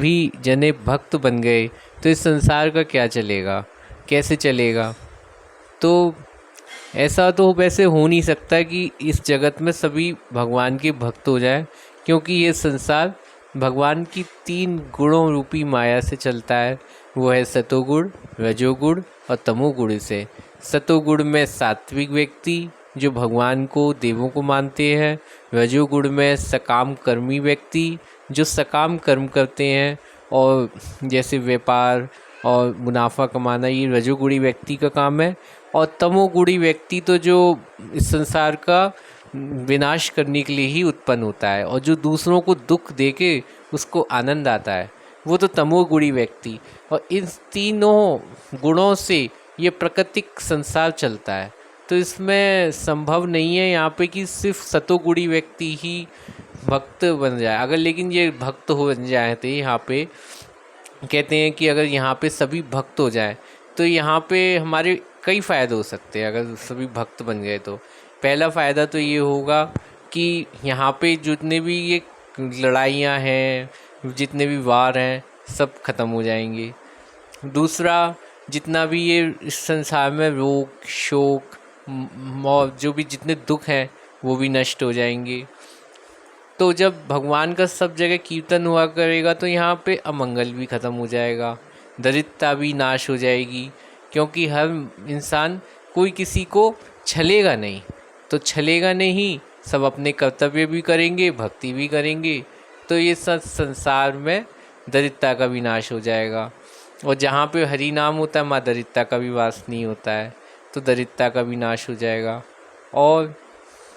सभी जने भक्त बन गए तो इस संसार का क्या चलेगा, कैसे चलेगा। तो ऐसा तो वैसे हो नहीं सकता कि इस जगत में सभी भगवान के भक्त हो जाए, क्योंकि ये संसार भगवान की 3 गुणों रूपी माया से चलता है। वो है सतोगुण, रजोगुण और तमोगुण से। सतोगुण में सात्विक व्यक्ति जो भगवान को, देवों को मानते हैं। रजोगुण में सकाम कर्मी व्यक्ति जो सकाम कर्म करते हैं, और जैसे व्यापार और मुनाफा कमाना, ये रजोगुणी व्यक्ति का काम है। और तमोगुणी व्यक्ति तो जो इस संसार का विनाश करने के लिए ही उत्पन्न होता है, और जो दूसरों को दुख देके उसको आनंद आता है, वो तो तमोगुणी व्यक्ति। और इन तीनों गुणों से ये प्राकृतिक संसार चलता है। तो इसमें संभव नहीं है यहाँ पे कि सिर्फ सतोगुणी व्यक्ति ही भक्त बन जाए। अगर लेकिन ये भक्त हो जाए तो यहाँ पे कहते हैं कि अगर यहाँ पे सभी भक्त हो जाए तो यहाँ पे हमारे कई फ़ायदे हो सकते हैं। अगर सभी भक्त बन गए तो पहला फ़ायदा तो ये होगा कि यहाँ पे जितने भी ये लड़ाइयाँ हैं, जितने भी वार हैं, सब ख़त्म हो जाएंगे। दूसरा, जितना भी ये इस संसार में रोग, शोक, मौत, जो भी जितने दुख हैं वो भी नष्ट हो जाएंगे। तो जब भगवान का सब जगह कीर्तन हुआ करेगा तो यहाँ पे अमंगल भी ख़त्म हो जाएगा, दरिद्रता भी नाश हो जाएगी, क्योंकि हर इंसान, कोई किसी को छलेगा नहीं। तो छलेगा नहीं, सब अपने कर्तव्य भी करेंगे, भक्ति भी करेंगे। तो ये सब संसार में दरिद्रता का भी नाश हो जाएगा। और जहाँ पे हरि नाम होता है, माँ दरिद्रता का भी वास नहीं होता है, तो दरिद्रता का भी नाश हो जाएगा। और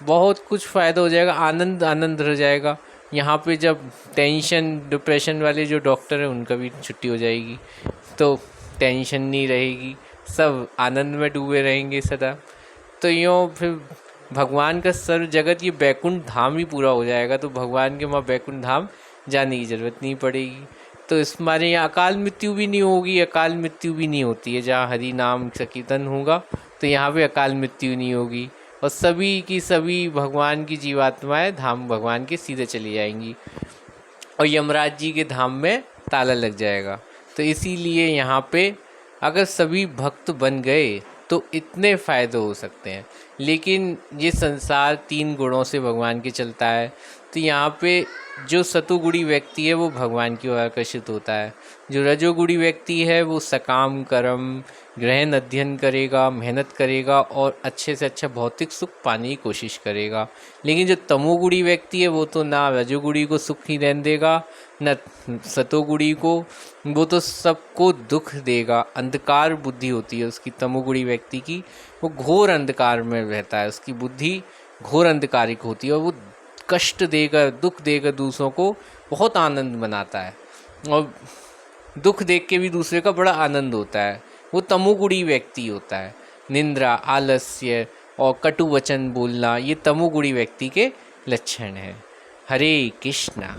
बहुत कुछ फ़ायदा हो जाएगा, आनंद आनंद रह जाएगा। यहाँ पे जब टेंशन, डिप्रेशन वाले जो डॉक्टर हैं उनका भी छुट्टी हो जाएगी, तो टेंशन नहीं रहेगी, सब आनंद में डूबे रहेंगे सदा। तो यूँ फिर भगवान का सर्व जगत ये बैकुंठ धाम ही पूरा हो जाएगा। तो भगवान के वहाँ बैकुंठ धाम जाने की ज़रूरत नहीं पड़ेगी। तो इस हमारे यहाँ अकाल मृत्यु भी नहीं होगी। अकाल मृत्यु भी नहीं होती है जहाँ हरि नाम संकीर्तन होगा, तो यहाँ पे अकाल मृत्यु नहीं होगी। और सभी की सभी भगवान की जीवात्माएं धाम भगवान के सीधे चली जाएंगी, और यमराज जी के धाम में ताला लग जाएगा। तो इसीलिए यहाँ पे अगर सभी भक्त बन गए तो इतने फ़ायदे हो सकते हैं। लेकिन ये संसार 3 गुणों से भगवान के चलता है, तो यहाँ पे जो सतोगुणी व्यक्ति है वो भगवान की ओर आकर्षित होता है। जो रजोगुणी व्यक्ति है वो सकाम कर्म, गहन अध्ययन करेगा, मेहनत करेगा और अच्छे से अच्छा भौतिक सुख पाने की कोशिश करेगा। लेकिन जो तमोगुणी व्यक्ति है वो तो ना रजोगुणी को सुख ही रहने देगा, न सतोगुणी को, वो तो सबको दुख देगा। अंधकार बुद्धि होती है उसकी, तमोगुणी व्यक्ति की, वो घोर अंधकार में रहता है, उसकी बुद्धि घोर अंधकारिक होती है, और वो कष्ट देकर, दुख देकर दूसरों को बहुत आनंद बनाता है, और दुख देख के भी दूसरे का बड़ा आनंद होता है। वो तमोगुणी व्यक्ति होता है। निंद्रा, आलस्य और कटु वचन बोलना, ये तमोगुणी व्यक्ति के लक्षण हैं। हरे कृष्णा।